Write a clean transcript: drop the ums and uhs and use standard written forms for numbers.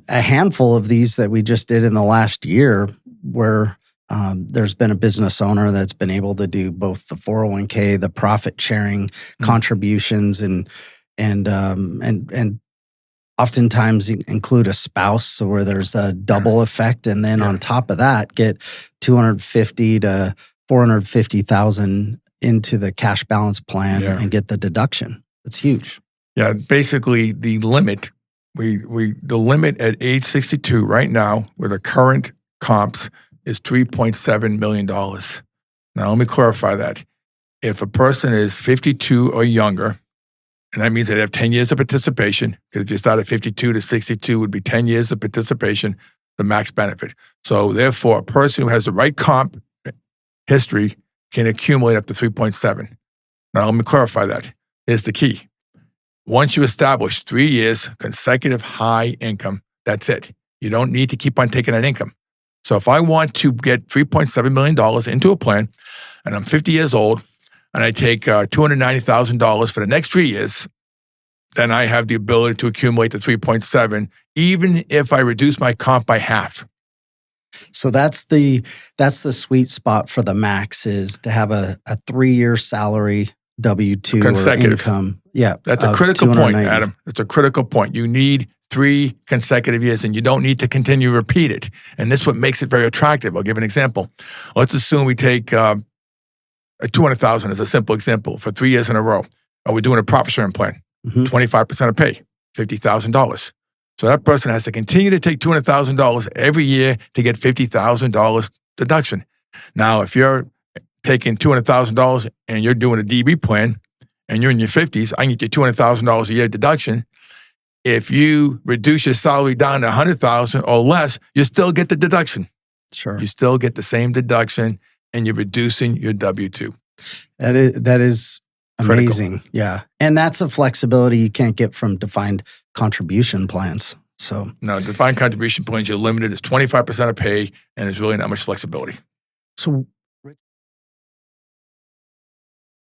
a handful of these that we just did in the last year where there's been a business owner that's been able to do both the 401k, the profit sharing contributions, and oftentimes include a spouse, so where there's a double effect, and then on top of that, get 250 to 450,000 into the cash balance plan and get the deduction. It's huge. Yeah, basically the limit. The limit at age 62 right now with the current comps is $3.7 million. Now, let me clarify that. If a person is 52 or younger, and that means they have 10 years of participation, because if you start at 52 to 62 would be 10 years of participation, the max benefit. So therefore, a person who has the right comp history can accumulate up to 3.7. Now, let me clarify that. Here's the key. Once you establish 3 years consecutive high income, that's it. You don't need to keep on taking that income. So if I want to get $3.7 million into a plan, and I'm 50 years old, and I take $290,000 for the next 3 years, then I have the ability to accumulate the 3.7, even if I reduce my comp by half. So that's the sweet spot for the max, is to have a 3-year salary W-2 consecutive or income. Yeah. That's a critical point, Adam. It's a critical point. You need 3 consecutive years, and you don't need to continue to repeat it. And this is what makes it very attractive. I'll give an example. Let's assume we take $200,000 as a simple example for 3 years in a row. We're doing a profit sharing plan, 25% of pay, $50,000. So that person has to continue to take $200,000 every year to get $50,000 deduction. Now, if you're taking $200,000 and you're doing a DB plan and you're in your 50s, I can get you $200,000 a year deduction. If you reduce your salary down to $100,000 or less, you still get the deduction. Sure. You still get the same deduction, and you're reducing your W-2. That is amazing. Critical. Yeah. And that's a flexibility you can't get from defined contribution plans. So no, defined contribution plans, you're limited. It's 25% of pay, and there's really not much flexibility. So